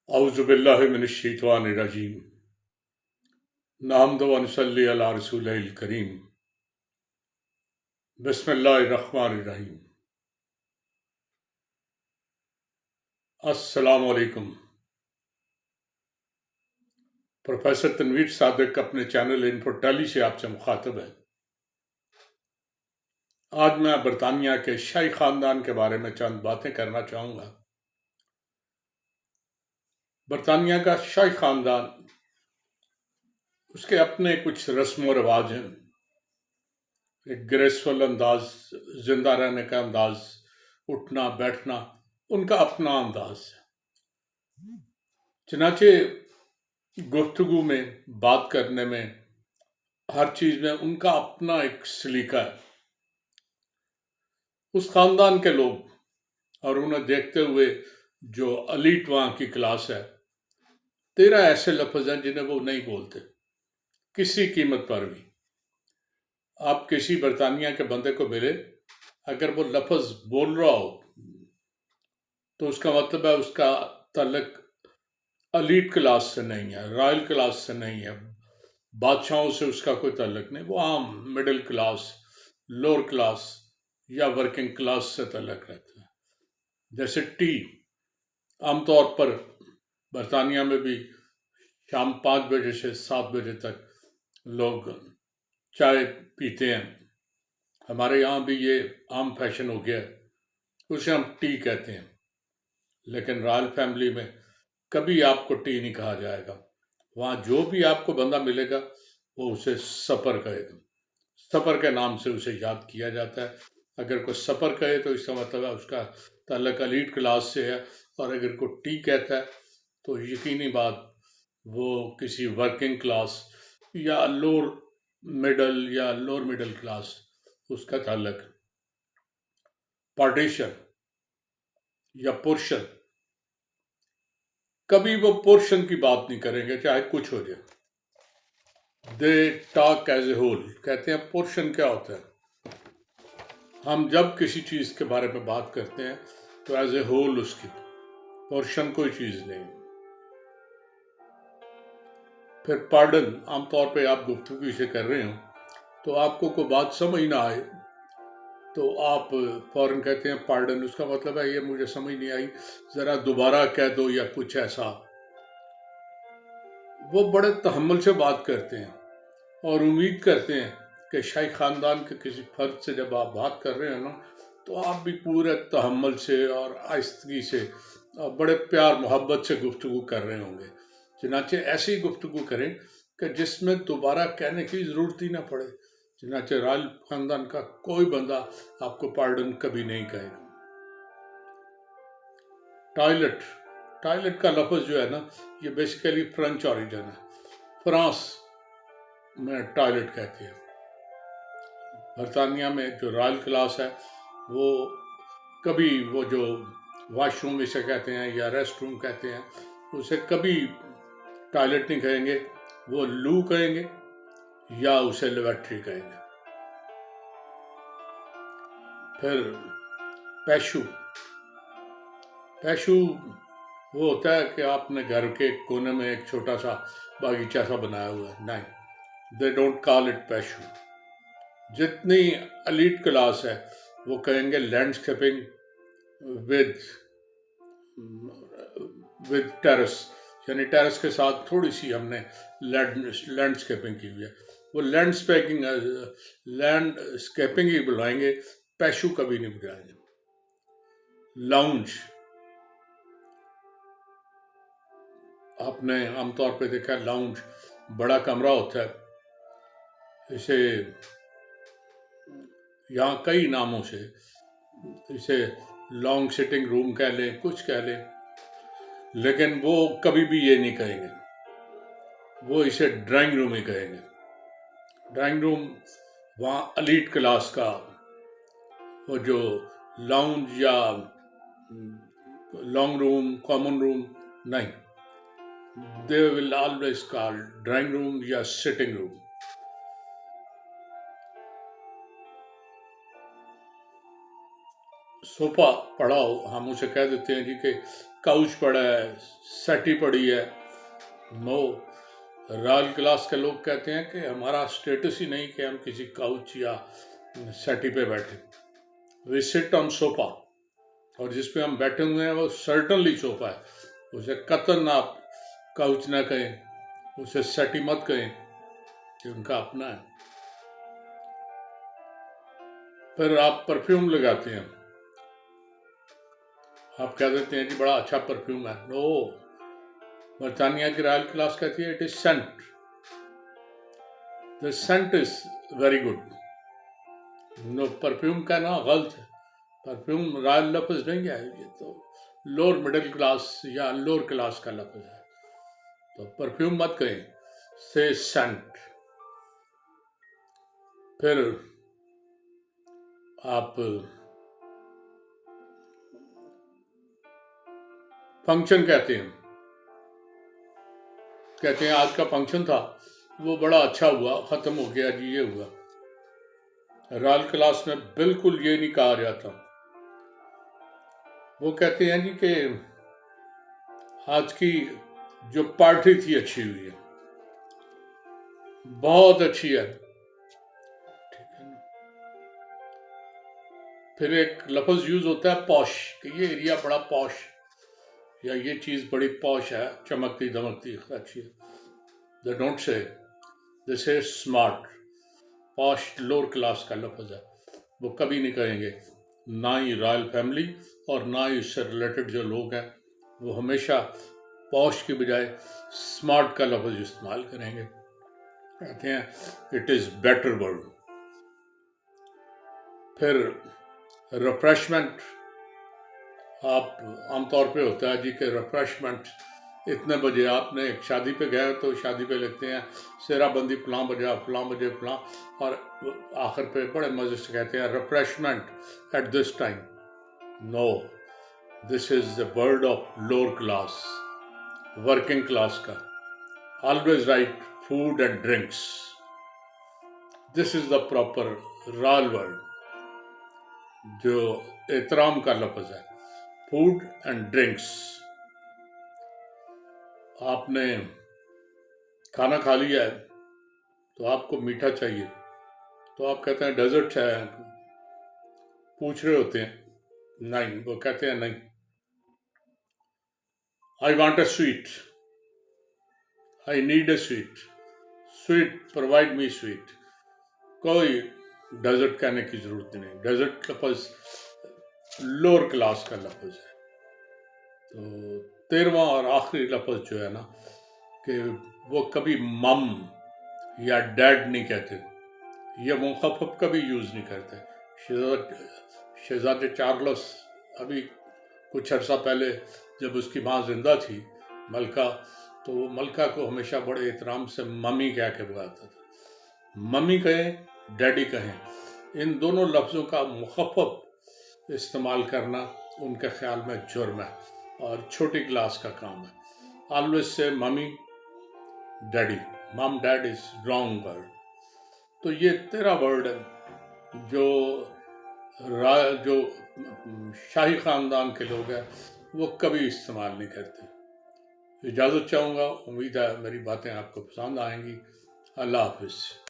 अऊज़ु बिल्लाहि मिनश्शैतानिर्रजीम। नहमदु व नसल्ली अला रसूलिल करीम। बिस्मिल्लाहिर्रहमानिर्रहीम। अस्सलामु अलैकुम। प्रोफेसर तनवीर सादिक अपने चैनल इन्फोटेली से आपसे मुखातब है। आज मैं बरतानिया के शाही खानदान के बारे में चंद बातें करना चाहूँगा। बरतानिया का शाही खानदान, उसके अपने कुछ रस्म व रिवाज हैं। एक ग्रेसफुल अंदाज, जिंदा रहने का अंदाज, उठना बैठना, उनका अपना अंदाज है। चनाचे गुफ्तगू में, बात करने में, हर चीज में उनका अपना एक सलीका है। उस खानदान के लोग और उन्हें देखते हुए जो अलीट वहां की क्लास है, 13 ऐसे लफ्ज हैं जिन्हें वो नहीं बोलते किसी कीमत पर भी। आप किसी बरतानिया के बंदे को मिले, अगर वो लफ्ज बोल रहा हो तो उसका मतलब है उसका ताल्लुक अलीट क्लास से नहीं है, रॉयल क्लास से नहीं है, बादशाहों से उसका कोई ताल्लुक नहीं। वो आम मिडिल क्लास, लोअर क्लास या वर्किंग क्लास से ताल्लुक रखता है। जैसे टी, आमतौर पर बरतानिया में भी शाम 5 बजे से 7 बजे तक लोग चाय पीते हैं। हमारे यहाँ भी ये आम फैशन हो गया है, उसे हम टी कहते हैं। लेकिन रॉयल फैमिली में कभी आपको टी नहीं कहा जाएगा। वहाँ जो भी आपको बंदा मिलेगा वो उसे सफर कहेगा। सफर के नाम से उसे याद किया जाता है। अगर कोई सफर कहे तो इसका मतलब है उसका ताल्लुक एलीट क्लास से है, और अगर कोई टी कहता है तो यकीनी बात वो किसी वर्किंग क्लास या लोअर मिडिल क्लास उसका ताल्लुक। पार्टीशन या पोर्शन, कभी वो पोर्शन की बात नहीं करेंगे चाहे कुछ हो जाए। They talk as a whole, कहते हैं पोर्शन क्या होता है। हम जब किसी चीज के बारे में बात करते हैं तो एज ए होल उसकी, पोर्शन कोई चीज नहीं। फिर पार्डन, आमतौर पे आप गुफ्तगू से कर रहे हो तो आपको कोई बात समझ ना आए तो आप फौरन कहते हैं पार्डन। उसका मतलब है ये मुझे समझ नहीं आई, जरा दोबारा कह दो या कुछ ऐसा। वो बड़े तहम्मुल से बात करते हैं और उम्मीद करते हैं कि शाही खानदान के किसी फर्द से जब आप बात कर रहे हो ना, तो आप भी पूरे तहम्मुल से और आहिस्तगी से और बड़े प्यार मोहब्बत से गुफ्तगू कर रहे होंगे। चनाचे ऐसी गुफ्तगू करें कि जिसमें दोबारा कहने की ज़रूरत ही ना पड़े। चनाचे रॉयल खानदान का कोई बंदा आपको पार्डन कभी नहीं कहेगा। टॉयलेट, टॉयलेट का लफ्ज़ जो है ना, ये बेसिकली फ्रेंच ओरिजिन है। फ्रांस में टॉयलेट कहते हैं। बरतानिया में जो रॉयल क्लास है वो कभी वो जो वॉशरूम इसे कहते हैं या रेस्ट रूम कहते हैं, उसे कभी टॉयलेट नहीं कहेंगे, वो लू कहेंगे या उसे लेवेट्री कहेंगे। फिर पैशू, पैशू वो होता है कि आपने घर के कोने में एक छोटा सा बागीचा सा बनाया हुआ है। नहीं, दे डोंट कॉल इट पैशू। जितनी एलीट क्लास है वो कहेंगे लैंडस्केपिंग विद टेरेस, यानी टेरेस के साथ थोड़ी सी हमने लैंडस्केपिंग की हुई है। वो लैंडस्केपिंग ही बुलाएंगे, पैशू कभी नहीं बुलाएंगे। लाउंज, आपने आमतौर पे देखा है लाउंज बड़ा कमरा होता है। इसे यहाँ कई नामों से, इसे लॉन्ग सिटिंग रूम कह लें, कुछ कह लें, लेकिन वो कभी भी ये नहीं कहेंगे। वो इसे ड्राइंग रूम ही कहेंगे। ड्राइंग रूम वहाँ एलीट क्लास का, वो जो लाउंज या लॉन्ग रूम, कॉमन रूम नहीं, they will always call drawing room या सिटिंग रूम। सोफा पड़ा हो, हम उसे कह देते हैं जी कि काउच पड़ा है, सेटी पड़ी है। नो, रॉयल क्लास के लोग कहते हैं कि हमारा स्टेटस ही नहीं कि हम किसी काउच या सेटी पे बैठे। वी सिट ऑन सोफा, और जिस पे हम बैठे हुए हैं वो सर्टनली सोफा है। उसे कतन आप काउच ना कहें, उसे सेटी मत कहें, कि उनका अपना है। फिर आप परफ्यूम लगाते हैं, आप कह देते हैं कि बड़ा अच्छा परफ्यूम है। नो, बरतानिया की रॉयल क्लास कहती है it is scent, the scent is very good. No, perfume का ना गलत है, परफ्यूम रॉयल लफ्ज नहीं है, ये तो लोअर मिडिल क्लास या लोअर क्लास का लफ्ज है। तो परफ्यूम मत कहें, से सेंट। फिर आप फंक्शन कहते हैं आज का फंक्शन था, वो बड़ा अच्छा हुआ, खत्म हो गया जी, ये हुआ। रॉयल क्लास में बिल्कुल ये नहीं कहा जाता। वो कहते हैं जी कि आज की जो पार्टी थी अच्छी हुई है, बहुत अच्छी है, ठीक है ना। फिर एक लफ्ज यूज होता है पॉश, कि ये एरिया बड़ा पॉश, या ये चीज बड़ी पॉश है, चमकती दमकती अच्छी है। दे डोंट से, दे से स्मार्ट। पॉश लोअर क्लास का लफ्ज है, वो कभी नहीं कहेंगे। ना ही रॉयल फैमिली और ना ही उससे रिलेटेड जो लोग हैं वो हमेशा पॉश की बजाय स्मार्ट का लफ्ज इस्तेमाल करेंगे। कहते हैं इट इज बेटर वर्ड। फिर रिफ्रेशमेंट, आप आमतौर पे होता है जी कि रिफ्रेशमेंट इतने बजे, आपने एक शादी पे गए तो शादी पे लिखते हैं सेराबंदी फलां बजे फलां, और आखिर पे बड़े मजे से कहते हैं refreshment at this time. No, this is the word of lower class, working class का। Always right food and drinks, this is the proper royal word, जो एहतराम का लफ्ज है, फूड एंड ड्रिंक्स। आपने खाना खा लिया है तो आपको मीठा चाहिए, तो आप कहते हैं डेजर्ट है, पूछ रहे होते हैं, नहीं, वो कहते हैं नहीं, I want a sweet, I need a sweet, sweet provide me sweet. कोई डेजर्ट कहने की जरूरत नहीं, डेजर्ट लफ्ज लोअर क्लास का लफ्ज है। तो 13वां और आखिरी लफ्ज जो है ना, कि वो कभी मम या डैड नहीं कहते, या मुखफ़फ़ कभी यूज़ नहीं करते। शहजादे चार्ल्स अभी कुछ अर्सा पहले जब उसकी माँ जिंदा थी, मलका, तो वो मलका को हमेशा बड़े एहतराम से मम्मी कह के बुलाता था। मम्मी कहें, डैडी कहें, इन दोनों लफ्ज़ों का मुखफ़फ़ इस्तेमाल करना उनके ख्याल में जुर्म है और छोटी क्लास का काम है। ऑलवेज से मम्मी डैडी, मम डैड इज रॉन्ग वर्ड। तो ये 13 वर्ड है जो शाही ख़ानदान के लोग हैं वो कभी इस्तेमाल नहीं करते। इजाज़त चाहूँगा, उम्मीद है मेरी बातें आपको पसंद आएंगी। अल्लाह हाफिज़।